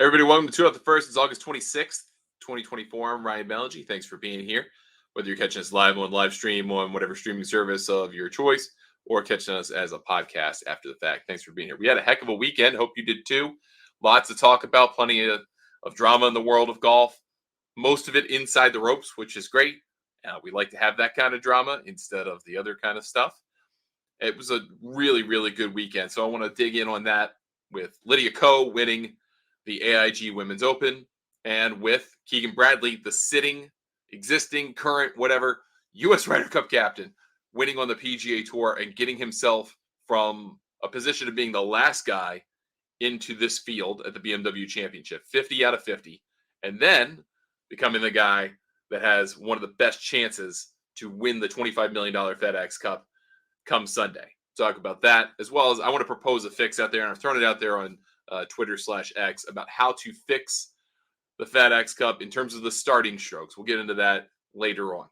Everybody, welcome to Two Out the First. It's August 26th, 2024. I'm Ryan Balaji. Thanks for being here. Whether you're catching us live on live stream on whatever streaming service of your choice or catching us as a podcast after the fact, thanks for being here. We had a heck of a weekend. Hope you did too. Lots to talk about. Plenty of drama in the world of golf. Most of it inside the ropes, which is great. We like to have that kind of drama instead of the other kind of stuff. It was a really, really good weekend. So I want to dig in on that with Lydia Ko winning the AIG Women's Open, and with Keegan Bradley, the sitting, existing, current, whatever, U.S. Ryder Cup captain, winning on the PGA Tour and getting himself from a position of being the last guy into this field at the BMW Championship, 50 out of 50, and then becoming the guy that has one of the best chances to win the $25 million FedEx Cup come Sunday. Talk about that, as well as I want to propose a fix out there, and I've thrown it out there on Twitter/X about how to fix the FedEx Cup in terms of the starting strokes. We'll get into that later on.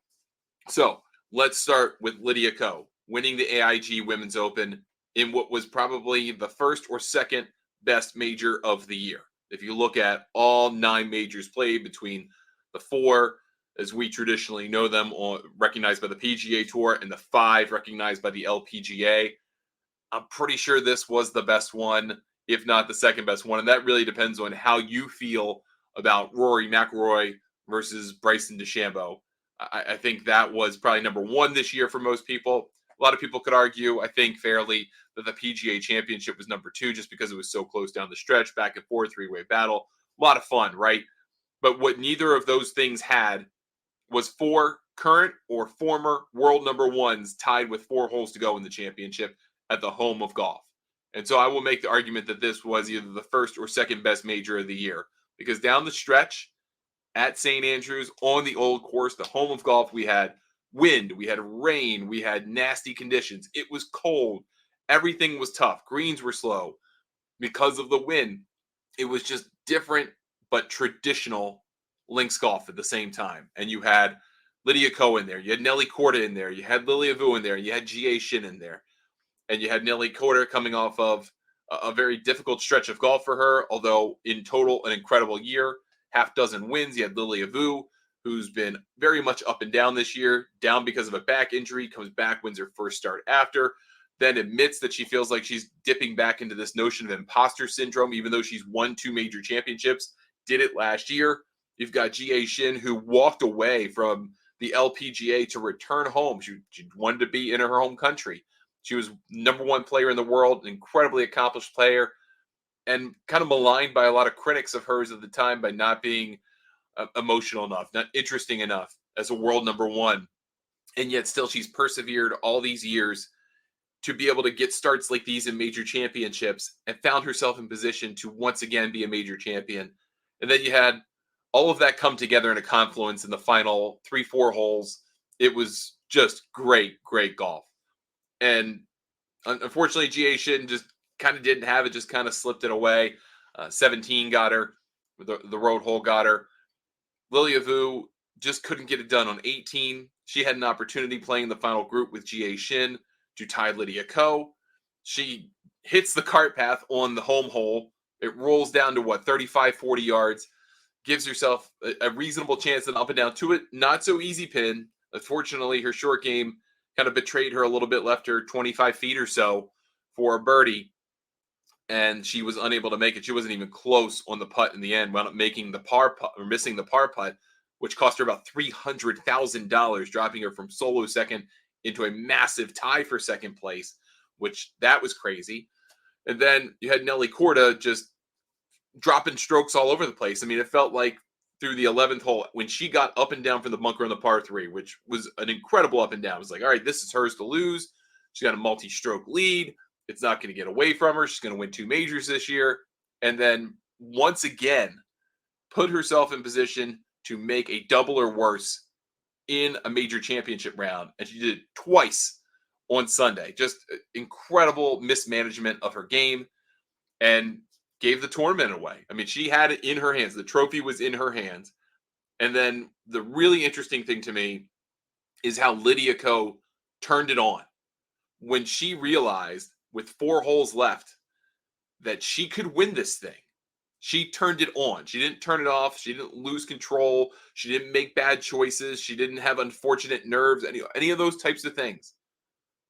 So let's start with Lydia Ko winning the AIG Women's Open in what was probably the first or second best major of the year. If you look at all 9 majors played between the 4, as we traditionally know them, recognized by the PGA Tour, and the 5 recognized by the LPGA, I'm pretty sure this was the best one, if not the second best one. And that really depends on how you feel about Rory McIlroy versus Bryson DeChambeau. I think that was probably number 1 this year for most people. A lot of people could argue, I think fairly, that the PGA Championship was number 2 just because it was so close down the stretch, back and forth, 3-way battle. A lot of fun, right? But what neither of those things had was 4 current or former world number 1s tied with 4 holes to go in the championship at the home of golf. And so I will make the argument that this was either the first or second best major of the year, because down the stretch at St. Andrews on the old course, the home of golf, we had wind, we had rain, we had nasty conditions. It was cold. Everything was tough. Greens were slow because of the wind. It was just different but traditional links golf at the same time. And you had Lydia Ko in there. You had Nelly Korda in there. You had Lilia Vu in there. You had G.A. Shin in there. And you had Nelly Korda coming off of a very difficult stretch of golf for her, although in total an incredible year, half dozen wins. You had Lilia Vu, who's been very much up and down this year, down because of a back injury, comes back, wins her first start after, then admits that she feels like she's dipping back into this notion of imposter syndrome, even though she's won 2 major championships, did it last year. You've got G.A. Shin, who walked away from the LPGA to return home. She wanted to be in her home country. She was number 1 player in the world, an incredibly accomplished player, and kind of maligned by a lot of critics of hers at the time by not being emotional enough, not interesting enough as a world number 1. And yet still she's persevered all these years to be able to get starts like these in major championships and found herself in position to once again be a major champion. And then you had all of that come together in a confluence in the final 3-4 holes. It was just great, great golf. And unfortunately, G.A. Shin just kind of didn't have it, just kind of slipped it away. 17 got her. The road hole got her. Lilia Vu just couldn't get it done on 18. She had an opportunity playing the final group with G.A. Shin to tie Lydia Ko. She hits the cart path on the home hole. It rolls down to, 35, 40 yards. Gives herself a reasonable chance at an up and down to it. Not so easy pin. Unfortunately, her short game kind of betrayed her a little bit, left her 25 feet or so for a birdie, and she was unable to make it. She wasn't even close on the putt in the end, wound up making the par putt or missing the par putt, which cost her about $300,000, dropping her from solo second into a massive tie for second place, which that was crazy. And then you had Nelly Korda just dropping strokes all over the place. I mean, it felt like through the 11th hole, when she got up and down from the bunker on the par 3, which was an incredible up and down, it was like, all right, this is hers to lose. She's got a multi-stroke lead. It's not going to get away from her. She's going to win 2 majors this year. And then once again, put herself in position to make a double or worse in a major championship round. And she did it twice on Sunday. Just incredible mismanagement of her game and gave the tournament away. I mean, she had it in her hands. The trophy was in her hands. And then the really interesting thing to me is how Lydia Ko turned it on. When she realized with 4 holes left that she could win this thing, She turned it on. She didn't turn it off. She didn't lose control. She didn't make bad choices. She didn't have unfortunate nerves, any of those types of things.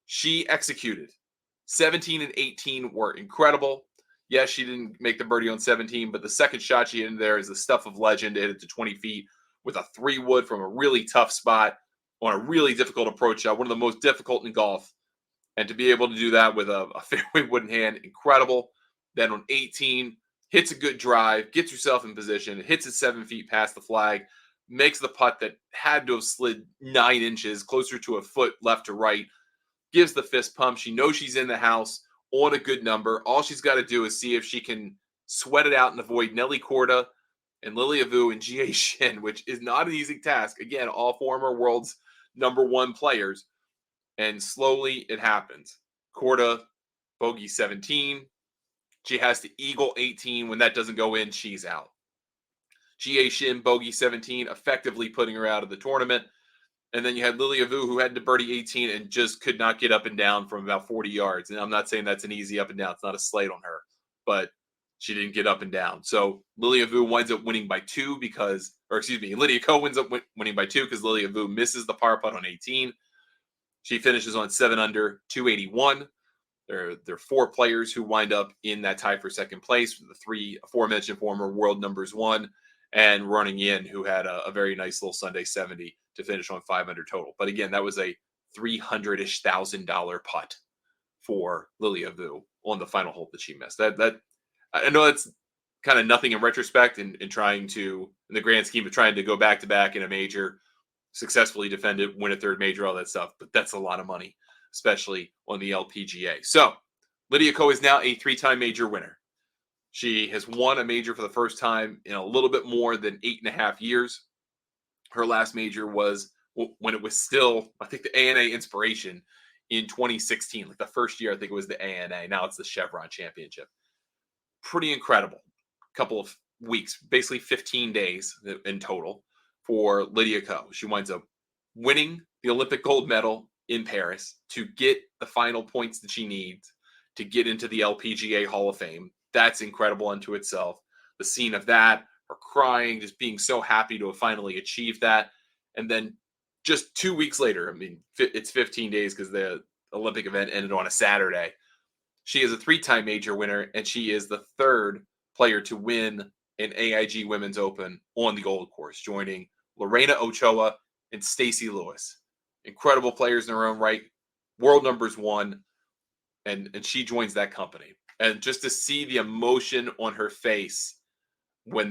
She executed. 17 and 18 were incredible. Yes, she didn't make the birdie on 17, but the second shot she hit in there is the stuff of legend. It hit it to 20 feet with a 3-wood from a really tough spot on a really difficult approach shot, one of the most difficult in golf. And to be able to do that with a fairway wooden hand, incredible. Then on 18, hits a good drive, gets herself in position, hits it 7 feet past the flag, makes the putt that had to have slid 9 inches, closer to a foot left to right, gives the fist pump. She knows she's in the house on a good number. All she's got to do is see if she can sweat it out and avoid Nelly Korda and Lydia Ko and Jie Shin, which is not an easy task. Again, all former world's #1 players. And slowly it happens. Korda, bogey 17. She has to eagle 18. When that doesn't go in, she's out. Jie Shin, bogey 17, effectively putting her out of the tournament. And then you had Lydia Ko, who had to birdie 18 and just could not get up and down from about 40 yards. And I'm not saying that's an easy up and down. It's not a slate on her. But she didn't get up and down. So Lydia Ko winds up winning by 2 Lydia Ko winds up winning by 2 because Lydia Ko misses the par putt on 18. She finishes on 7 under, 281. There are 4 players who wind up in that tie for second place. The 3 aforementioned former world #1 and running in, who had a very nice little Sunday 70 to finish on 5 under total. But again, that was a $300,000 putt for Lydia Ko on the final hole that she missed. That I know that's kind of nothing in retrospect in trying to, in the grand scheme of trying to go back to back in a major, successfully defend it, win a third major, all that stuff. But that's a lot of money, especially on the LPGA. So Lydia Ko is now a 3-time major winner. She has won a major for the first time in a little bit more than 8.5 years. Her last major was when it was still, I think, the ANA Inspiration in 2016. Like the first year, I think it was the ANA. Now it's the Chevron Championship. Pretty incredible. Couple of weeks, basically 15 days in total for Lydia Ko. She winds up winning the Olympic gold medal in Paris to get the final points that she needs to get into the LPGA Hall of Fame. That's incredible unto itself. The scene of that, her crying, just being so happy to have finally achieved that. And then just 2 weeks later, I mean, it's 15 days because the Olympic event ended on a Saturday. She is a 3-time major winner, and she is the 3rd player to win an AIG Women's Open on the Gold Course, joining Lorena Ochoa and Stacey Lewis. Incredible players in their own right, world #1, and she joins that company. And just to see the emotion on her face when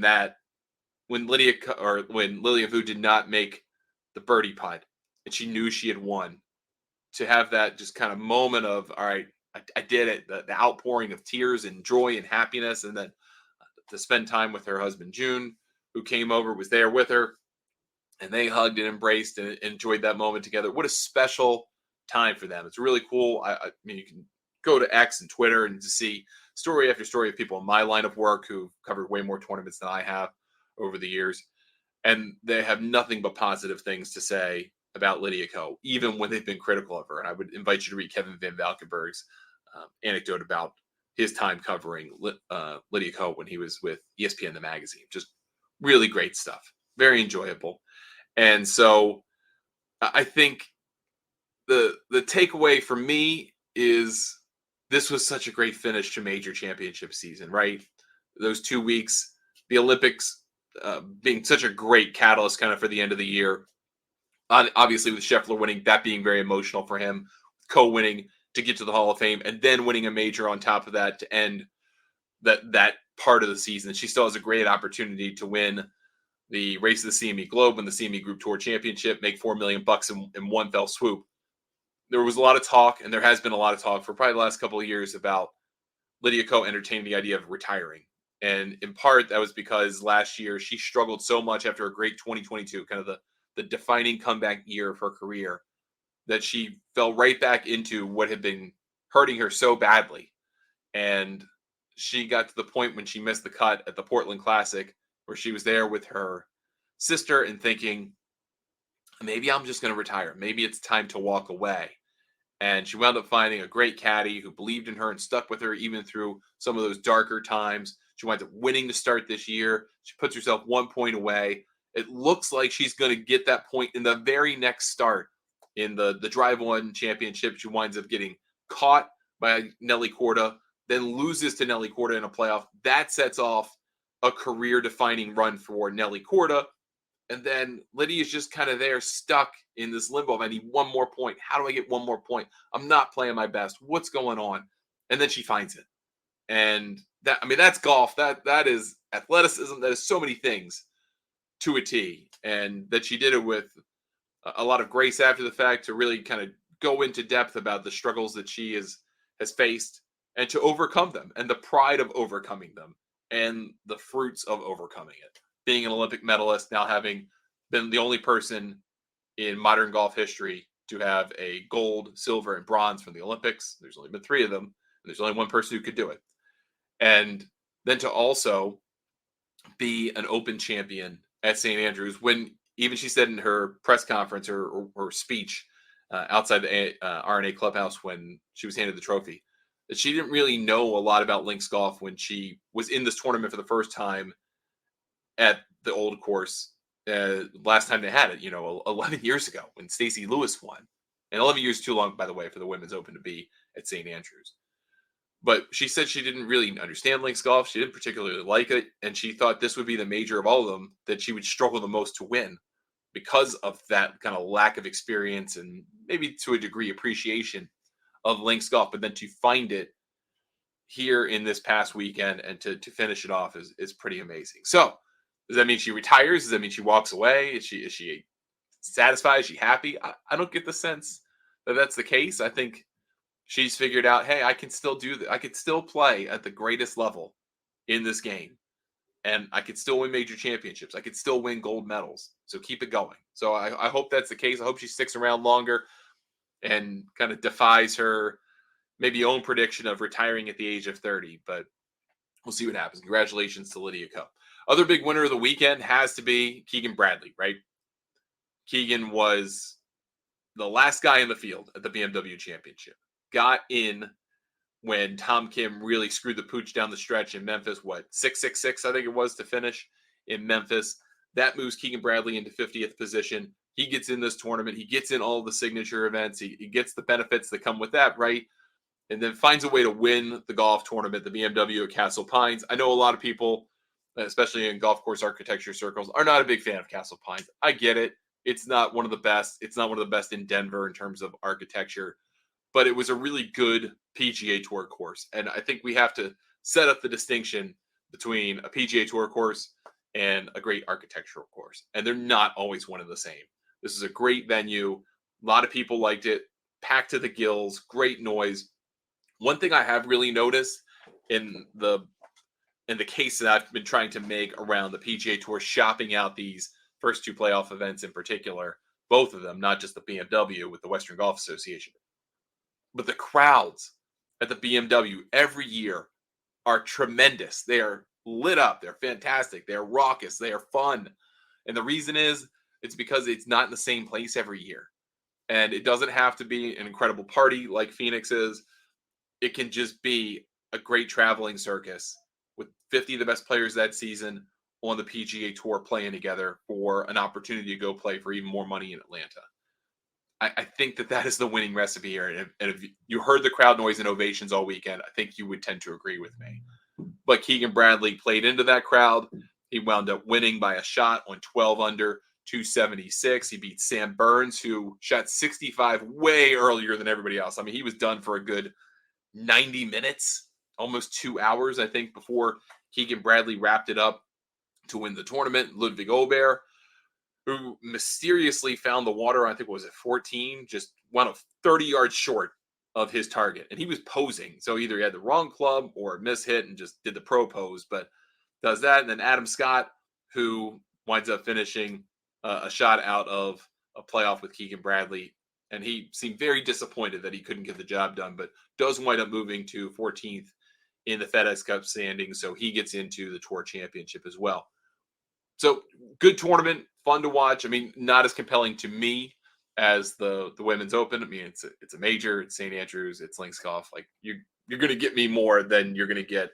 Lydia Ko did not make the birdie putt and she knew she had won, to have that just kind of moment of, all right, I did it, the outpouring of tears and joy and happiness, and then to spend time with her husband, June, who came over, was there with her, and they hugged and embraced and enjoyed that moment together. What a special time for them. It's really cool. I mean, you can go to X and Twitter and just see story after story of people in my line of work who've covered way more tournaments than I have over the years. And they have nothing but positive things to say about Lydia Ko, even when they've been critical of her. And I would invite you to read Kevin Van Valkenburg's anecdote about his time covering Lydia Ko when he was with ESPN, the magazine. Just really great stuff. Very enjoyable. And so I think the takeaway for me is this was such a great finish to major championship season, right? Those 2 weeks, the Olympics being such a great catalyst kind of for the end of the year. Obviously with Scheffler winning, that being very emotional for him, Ko winning to get to the Hall of Fame, and then winning a major on top of that to end that part of the season. She still has a great opportunity to win the Race of the CME Globe and the CME Group Tour Championship, make $4 million in one fell swoop. There was a lot of talk, and there has been a lot of talk for probably the last couple of years about Lydia Ko entertaining the idea of retiring. And in part, that was because last year she struggled so much after a great 2022, kind of the defining comeback year of her career, that she fell right back into what had been hurting her so badly. And she got to the point when she missed the cut at the Portland Classic, where she was there with her sister and thinking, maybe I'm just going to retire. Maybe it's time to walk away. And she wound up finding a great caddy who believed in her and stuck with her even through some of those darker times. She winds up winning the start this year. She puts herself 1 point away. It looks like she's going to get that point in the very next start in the Drive One Championship. She winds up getting caught by Nelly Korda, then loses to Nelly Korda in a playoff. That sets off a career-defining run for Nelly Korda. And then Lydia's just kind of there, stuck in this limbo of, I need one more point. How do I get one more point? I'm not playing my best. What's going on? And then she finds it. And that, I mean, that's golf. That is athleticism. That is so many things to a T. And that she did it with a lot of grace after the fact, to really kind of go into depth about the struggles that she has faced and to overcome them, and the pride of overcoming them and the fruits of overcoming it. Being an Olympic medalist, now having been the only person in modern golf history to have a gold, silver, and bronze from the Olympics. There's only been 3 of them, and there's only one person who could do it. And then to also be an Open champion at St. Andrews, when even she said in her press conference or speech outside the R&A clubhouse when she was handed the trophy, that she didn't really know a lot about links golf when she was in this tournament for the first time at the old course last time they had it, 11 years ago when Stacey Lewis won. And 11 years too long, by the way, for the Women's Open to be at St. Andrews. But she said she didn't really understand links golf. She didn't particularly like it. And she thought this would be the major of all of them that she would struggle the most to win because of that kind of lack of experience and maybe to a degree appreciation of links golf. But then to find it here in this past weekend and to finish it off is pretty amazing. So does that mean she retires? Does that mean she walks away? Is she satisfied? Is she happy? I don't get the sense that that's the case. I think she's figured out, hey, I can still do that. I could still play at the greatest level in this game. And I could still win major championships. I could still win gold medals. So keep it going. So I hope that's the case. I hope she sticks around longer and kind of defies her maybe own prediction of retiring at the age of 30. But we'll see what happens. Congratulations to Lydia Ko. Other big winner of the weekend has to be Keegan Bradley, right? Keegan was the last guy in the field at the BMW Championship. Got in when Tom Kim really screwed the pooch down the stretch in Memphis. 666, I think it was, to finish in Memphis. That moves Keegan Bradley into 50th position. He gets in this tournament. He gets in all the signature events. He gets the benefits that come with that, right? And then finds a way to win the golf tournament, the BMW at Castle Pines. I know a lot of people, especially in golf course architecture circles, are not a big fan of Castle Pines. I get it. It's not one of the best. It's not one of the best in Denver in terms of architecture. But it was a really good PGA Tour course. And I think we have to set up the distinction between a PGA Tour course and a great architectural course. And they're not always one and the same. This is a great venue. A lot of people liked it. Packed to the gills. Great noise. One thing I have really noticed in the case that I've been trying to make around the PGA Tour shopping out these first 2 playoff events in particular, both of them, not just the BMW with the Western Golf Association, but the crowds at the BMW every year are tremendous. They are lit up. They're fantastic. They're raucous. They are fun. And the reason is, it's because it's not in the same place every year. And it doesn't have to be an incredible party like Phoenix is. It can just be a great traveling circus with 50 of the best players that season on the PGA Tour playing together for an opportunity to go play for even more money in Atlanta. I think that is the winning recipe here. And if you heard the crowd noise and ovations all weekend, I think you would tend to agree with me. But Keegan Bradley played into that crowd. He wound up winning by a shot on 12 under, 276. He beat Sam Burns, who shot 65 way earlier than everybody else. I mean, he was done for a good 90 minutes, almost 2 hours, I think, before Keegan Bradley wrapped it up to win the tournament. Ludwig Aubert, who mysteriously found the water, I think, was at 14, just went a 30 yards short of his target. And he was posing. So either he had the wrong club or mishit and just did the pro pose, but does that. And then Adam Scott, who winds up finishing a shot out of a playoff with Keegan Bradley. And he seemed very disappointed that he couldn't get the job done, but does wind up moving to 14th in the FedEx Cup standings. So he gets into the Tour Championship as well. So good tournament, fun to watch. I mean, not as compelling to me as the Women's Open. I mean, it's a major, it's St. Andrews, it's links golf. Like you're going to get me more than you're going to get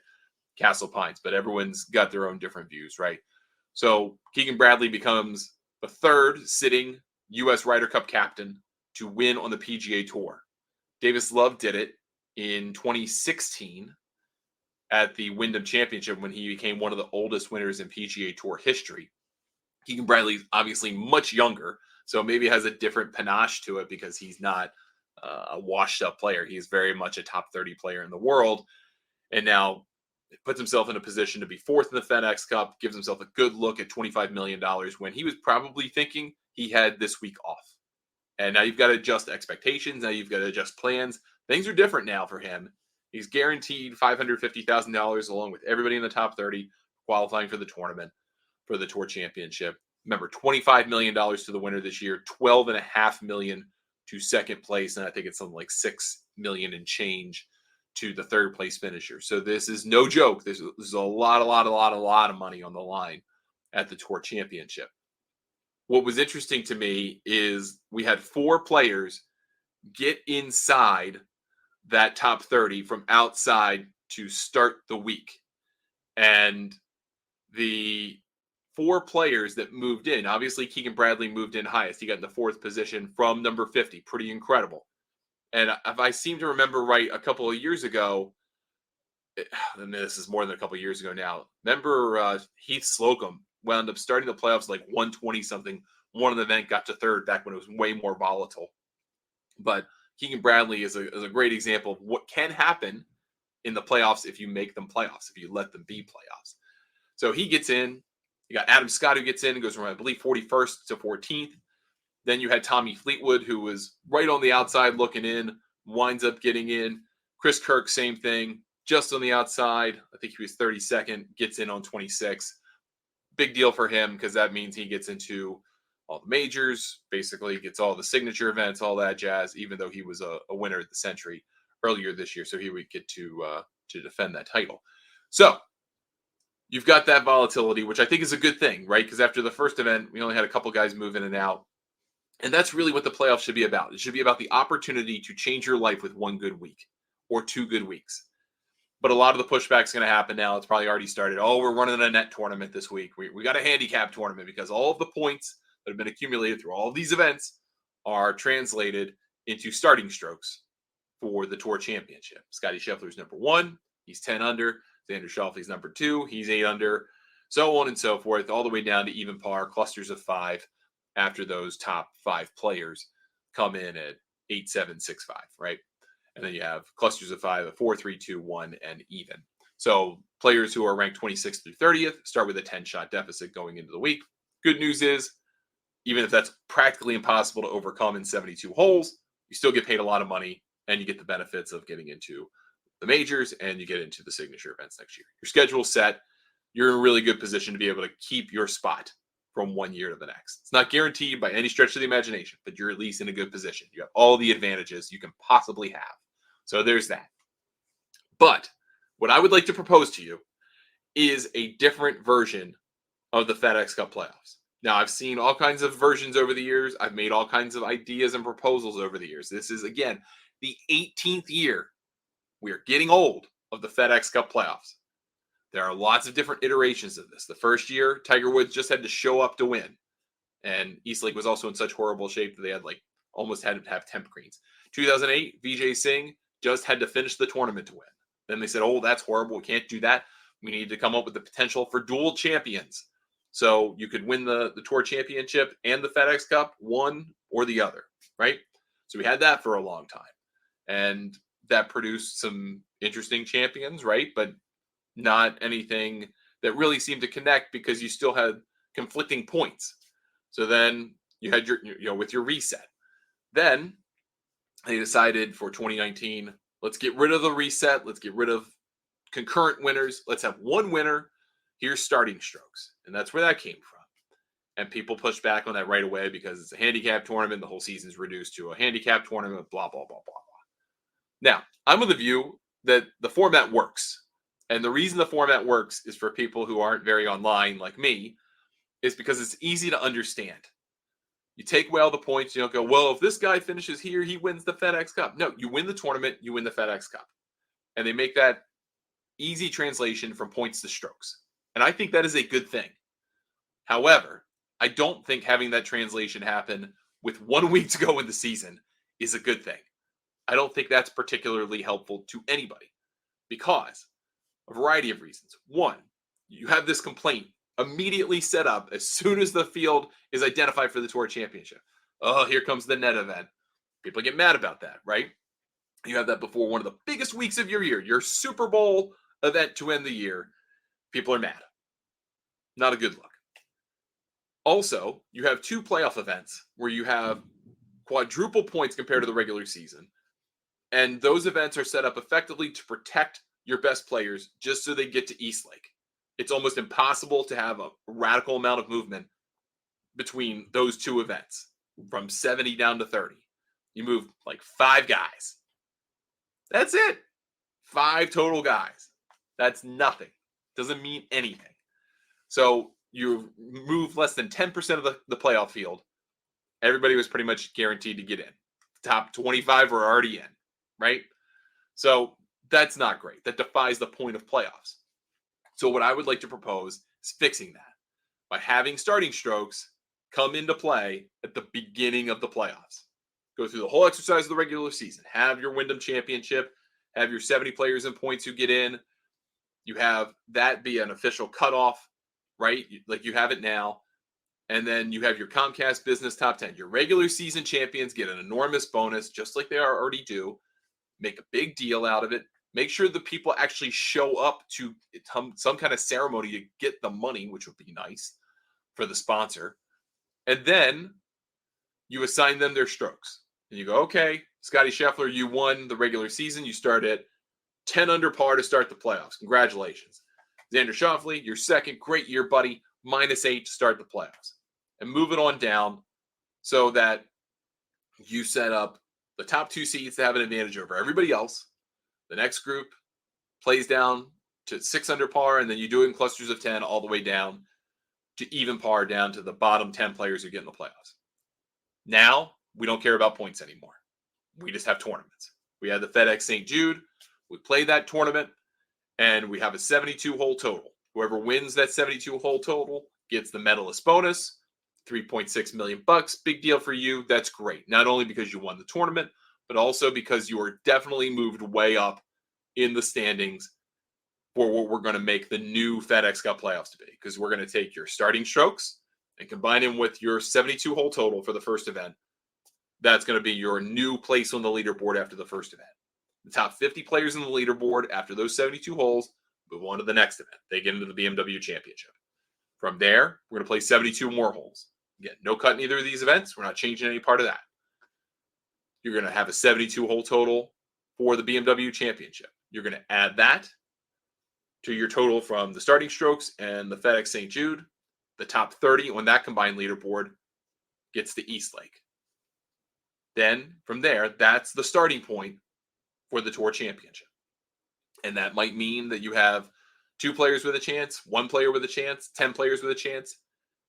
Castle Pines, but everyone's got their own different views, right? So Keegan Bradley becomes the third sitting U.S. Ryder Cup captain to win on the PGA Tour. Davis Love did it in 2016 at the Wyndham Championship when he became one of the oldest winners in PGA Tour history. Keegan Bradley's obviously much younger, so maybe it has a different panache to it because he's not a washed-up player. He's very much a top 30 player in the world, and now puts himself in a position to be fourth in the FedEx Cup, gives himself a good look at $25 million when he was probably thinking he had this week off. And now you've got to adjust expectations. Now you've got to adjust plans. Things are different now for him. He's guaranteed $550,000 along with everybody in the top 30 qualifying for the tournament, for the Tour Championship. Remember, $25 million to the winner this year, $12.5 million to second place, and I think it's something like $6 million and change to the third place finisher. So this is no joke. This is a lot of money on the line at the Tour Championship. What was interesting to me is we had 4 players get inside that top 30 from outside to start the week. And the 4 players that moved in, obviously Keegan Bradley moved in highest. He got in the 4th position from number 50. Pretty incredible. And if I seem to remember right, a couple of years ago, and this is more than a couple of years ago now, remember Heath Slocum wound up starting the playoffs like 120-something. One of the event got to third back when it was way more volatile. But Keegan Bradley is a great example of what can happen in the playoffs if you make them playoffs, if you let them be playoffs. So he gets in. You got Adam Scott who gets in and goes from, I believe, 41st to 14th. Then you had Tommy Fleetwood, who was right on the outside looking in, winds up getting in. Chris Kirk, same thing, just on the outside. I think he was 32nd, gets in on 26. Big deal for him because that means he gets into all the majors, basically gets all the signature events, all that jazz, even though he was a winner at the Century earlier this year. So he would get to defend that title. So you've got that volatility, which I think is a good thing, right? Because after the first event, we only had a couple guys move in and out. And that's really what the playoffs should be about. It should be about the opportunity to change your life with one good week or 2 good weeks. But a lot of the pushback is going to happen now. It's probably already started. Oh, we're running a net tournament this week. We got a handicap tournament because all of the points that have been accumulated through all of these events are translated into starting strokes for the Tour Championship. Scotty Scheffler's number 1. He's 10 under. Xander Schauffele's number 2. He's 8 under. So on and so forth, all the way down to even par, clusters of 5 after those top 5 players come in at 8, 7, 6, 5, right? And then you have clusters of 5, a 4, 3, 2, 1, and even. So players who are ranked 26th through 30th start with a 10-shot deficit going into the week. Good news is, even if that's practically impossible to overcome in 72 holes, you still get paid a lot of money, and you get the benefits of getting into the majors, and you get into the signature events next year. Your schedule's set. You're in a really good position to be able to keep your spot from one year to the next. It's not guaranteed by any stretch of the imagination, but you're at least in a good position. You have all the advantages you can possibly have. So there's that. But what I would like to propose to you is a different version of the FedEx Cup playoffs. Now, I've seen all kinds of versions over the years. I've made all kinds of ideas and proposals over the years. This is, again, the 18th year we are getting old of the FedEx Cup playoffs. There are lots of different iterations of this. The first year, Tiger Woods just had to show up to win. And Eastlake was also in such horrible shape that they had almost had to have temp greens. 2008, Vijay Singh just had to finish the tournament to win. Then they said, oh, that's horrible. We can't do that. We need to come up with the potential for dual champions. So you could win the Tour Championship and the FedEx Cup, one or the other, right? So we had that for a long time. And that produced some interesting champions, right? But not anything that really seemed to connect because you still had conflicting points. So then you had with your reset. Then they decided for 2019, let's get rid of the reset. Let's get rid of concurrent winners. Let's have one winner. Here's starting strokes. And that's where that came from. And people pushed back on that right away because it's a handicap tournament. The whole season's reduced to a handicap tournament, blah, blah, blah, blah, blah. Now, I'm of the view that the format works. And the reason the format works is for people who aren't very online like me, is because it's easy to understand. You take away all the points, you don't go, well, if this guy finishes here, he wins the FedEx Cup. No, you win the tournament, you win the FedEx Cup. And they make that easy translation from points to strokes. And I think that is a good thing. However, I don't think having that translation happen with 1 week to go in the season is a good thing. I don't think that's particularly helpful to anybody because a variety of reasons. One, you have this complaint immediately set up as soon as the field is identified for the Tour Championship. Oh, here comes the net event. People get mad about that, right? You have that before one of the biggest weeks of your year, your Super Bowl event to end the year. People are mad. Not a good look. Also, you have 2 playoff events where you have quadruple points compared to the regular season. And those events are set up effectively to protect your best players just so they get to East Lake. It's almost impossible to have a radical amount of movement between those 2 events from 70 down to 30. You move like 5 guys. That's it. 5 total guys. That's nothing. Doesn't mean anything. So you move less than 10% of the playoff field. Everybody was pretty much guaranteed to get in. Top 25 were already in, right? So that's not great. That defies the point of playoffs. So what I would like to propose is fixing that by having starting strokes come into play at the beginning of the playoffs. Go through the whole exercise of the regular season. Have your Wyndham Championship. Have your 70 players and points who get in. You have that be an official cutoff, right? Like you have it now. And then you have your Comcast Business Top 10. Your regular season champions get an enormous bonus, just like they already do. Make a big deal out of it. Make sure the people actually show up to some kind of ceremony to get the money, which would be nice for the sponsor. And then you assign them their strokes. And you go, okay, Scotty Scheffler, you won the regular season. You start at 10 under par to start the playoffs. Congratulations. Xander Schauffele, your second, great year, buddy, -8 to start the playoffs. And move it on down so that you set up the top 2 seeds to have an advantage over everybody else. The next group plays down to 6 under par, and then you do it in clusters of 10 all the way down to even par down to the bottom 10 players who get in the playoffs. Now, we don't care about points anymore. We just have tournaments. We had the FedEx St. Jude. We played that tournament, and we have a 72-hole total. Whoever wins that 72-hole total gets the medalist bonus, $3.6 million. Big deal for you. That's great. Not only because you won the tournament, but also because you are definitely moved way up in the standings for what we're going to make the new FedEx Cup playoffs to be. Because we're going to take your starting strokes and combine them with your 72-hole total for the first event. That's going to be your new place on the leaderboard after the first event. The top 50 players in the leaderboard after those 72 holes move on to the next event. They get into the BMW Championship. From there, we're going to play 72 more holes. Again, no cut in either of these events. We're not changing any part of that. You're going to have a 72-hole total for the BMW Championship. You're going to add that to your total from the starting strokes and the FedEx St. Jude. The top 30 on that combined leaderboard gets to East Lake. Then, from there, that's the starting point for the Tour Championship. And that might mean that you have 2 players with a chance, 1 player with a chance, 10 players with a chance.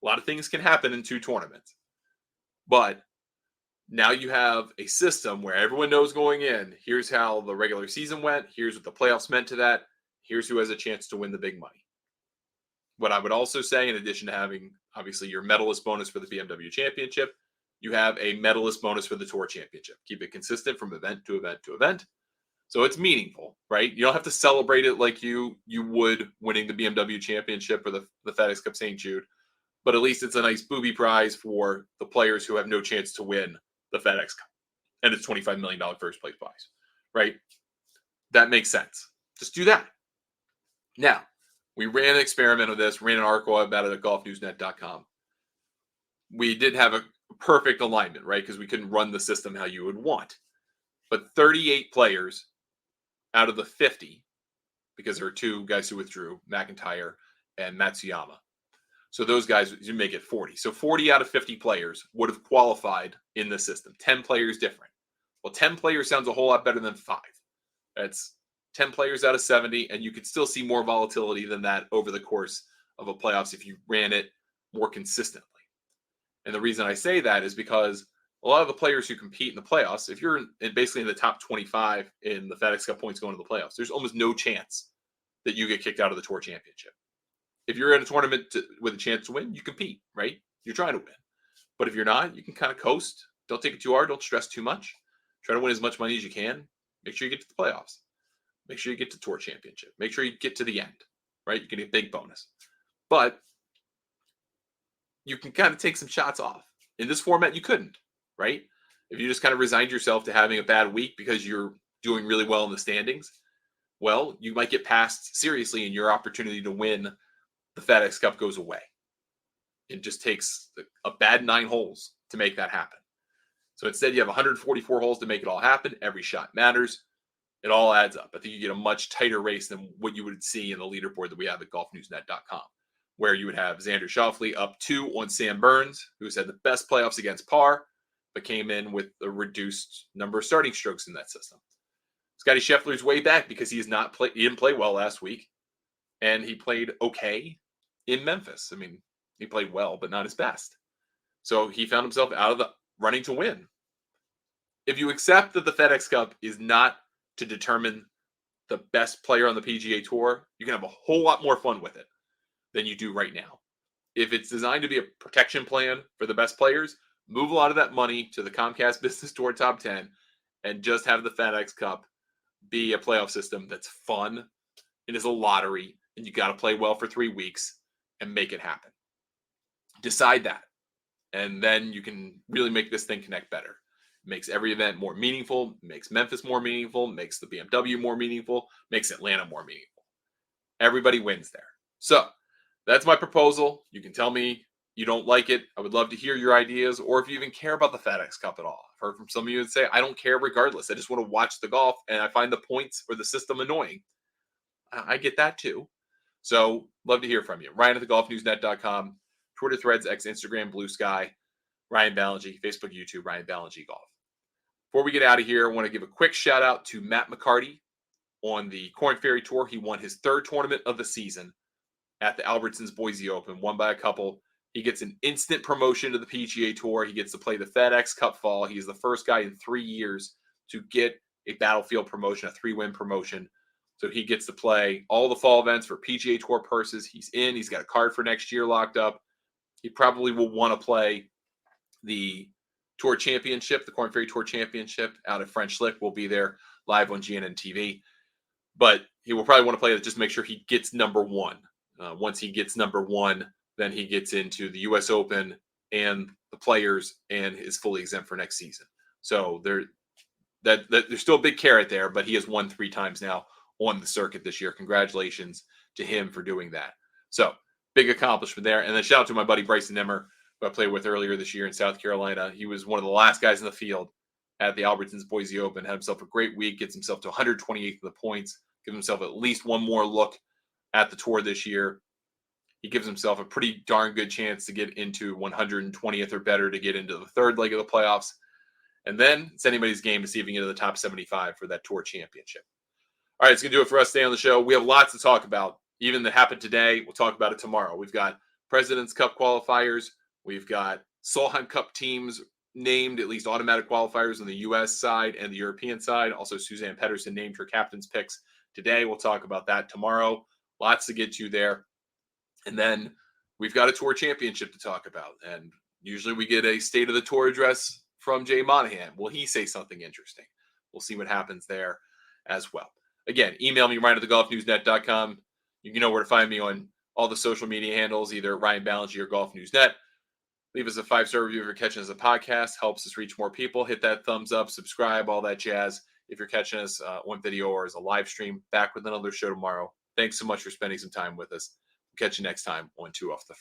A lot of things can happen in 2 tournaments. But now you have a system where everyone knows going in, here's how the regular season went, here's what the playoffs meant to that, here's who has a chance to win the big money. What I would also say, in addition to having, obviously, your medalist bonus for the BMW Championship, you have a medalist bonus for the Tour Championship. Keep it consistent from event to event to event. So it's meaningful, right? You don't have to celebrate it like you would winning the BMW Championship or the FedEx Cup St. Jude, but at least it's a nice booby prize for the players who have no chance to win the FedEx Cup. And it's $25 million first place prize, right? That makes sense. Just do that. Now, we ran an experiment of this, ran an article about it at golfnewsnet.com. We did have a perfect alignment, right? Because we couldn't run the system how you would want. But 38 players out of the 50, because there are 2 guys who withdrew, McIntyre and Matsuyama. So those guys, you make it 40. So 40 out of 50 players would have qualified in the system. 10 players different. Well, 10 players sounds a whole lot better than 5. That's 10 players out of 70, and you could still see more volatility than that over the course of a playoffs if you ran it more consistently. And the reason I say that is because a lot of the players who compete in the playoffs, if you're basically in the top 25 in the FedEx Cup points going to the playoffs, there's almost no chance that you get kicked out of the Tour Championship. If you're in a tournament with a chance to win, you compete, right? You're trying to win. But if you're not, you can kind of coast. Don't take it too hard. Don't stress too much. Try to win as much money as you can. Make sure you get to the playoffs. Make sure you get to Tour Championship. Make sure you get to the end, right? You can get a big bonus. But you can kind of take some shots off. In this format, you couldn't, right? If you just kind of resigned yourself to having a bad week because you're doing really well in the standings, well, you might get passed seriously and your opportunity to win the FedEx Cup goes away. It just takes a bad 9 holes to make that happen. So instead, you have 144 holes to make it all happen. Every shot matters. It all adds up. I think you get a much tighter race than what you would see in the leaderboard that we have at golfnewsnet.com, where you would have Xander Schauffele up 2 on Sam Burns, who's had the best playoffs against par, but came in with a reduced number of starting strokes in that system. Scotty Scheffler's way back because he didn't play well last week, and he played okay in Memphis. I mean, he played well, but not his best. So he found himself out of the running to win. If you accept that the FedEx Cup is not to determine the best player on the PGA Tour, you can have a whole lot more fun with it than you do right now. If it's designed to be a protection plan for the best players, move a lot of that money to the Comcast Business Tour Top 10 and just have the FedEx Cup be a playoff system that's fun. It is a lottery, and you got to play well for 3 weeks and make it happen. Decide that, and then you can really make this thing connect better. It makes every event more meaningful, makes Memphis more meaningful, makes the BMW more meaningful, makes Atlanta more meaningful. Everybody wins there. So that's my proposal. You can tell me you don't like it. I would love to hear your ideas, or if you even care about the FedEx Cup at all. I've heard from some of you that say, I don't care regardless. I just want to watch the golf, and I find the points or the system annoying. I get that too. So love to hear from you. Ryan at thegolfnewsnet.com, Twitter Threads, X, Instagram, Blue Sky, Ryan Ballingy, Facebook, YouTube, Ryan Ballingy Golf. Before we get out of here, I want to give a quick shout out to Matt McCarty on the Korn Ferry Tour. He won his 3rd tournament of the season at the Albertsons Boise Open, won by a couple. He gets an instant promotion to the PGA Tour. He gets to play the FedEx Cup Fall. He's the first guy in 3 years to get a Battlefield promotion, a 3-win promotion. So he gets to play all the fall events for PGA Tour purses. He's in. He's got a card for next year locked up. He probably will want to play the Tour Championship, the Korn Ferry Tour Championship out at French Lick. We'll be there live on GNN TV. But he will probably want to play it just to make sure he gets number 1. Once he gets number 1, then he gets into the U.S. Open and the Players and is fully exempt for next season. So there's still a big carrot there, but he has won 3 times now on the circuit this year. Congratulations to him for doing that. So big accomplishment there. And then shout out to my buddy Bryson Emmer, who I played with earlier this year in South Carolina. He was one of the last guys in the field at the Albertsons Boise Open. Had himself a great week, gets himself to 128th of the points, gives himself at least one more look at the tour this year. He gives himself a pretty darn good chance to get into 120th or better to get into the 3rd leg of the playoffs. And then it's anybody's game to see if he can get to the top 75 for that Tour Championship. All right, it's going to do it for us today on the show. We have lots to talk about, even that happened today. We'll talk about it tomorrow. We've got President's Cup qualifiers. We've got Solheim Cup teams named, at least automatic qualifiers on the U.S. side and the European side. Also, Suzanne Pedersen named her captain's picks today. We'll talk about that tomorrow. Lots to get to there. And then we've got a Tour Championship to talk about. And usually we get a State of the Tour address from Jay Monahan. Will he say something interesting? We'll see what happens there as well. Again, email me, Ryan at thegolfnewsnet.com. You know where to find me on all the social media handles, either Ryan Ballingy or Golf News Net. Leave us a 5-star review if you're catching us as a podcast. Helps us reach more people. Hit that thumbs up, subscribe, all that jazz. If you're catching us on video or as a live stream, back with another show tomorrow. Thanks so much for spending some time with us. We'll catch you next time on 2 Off the First.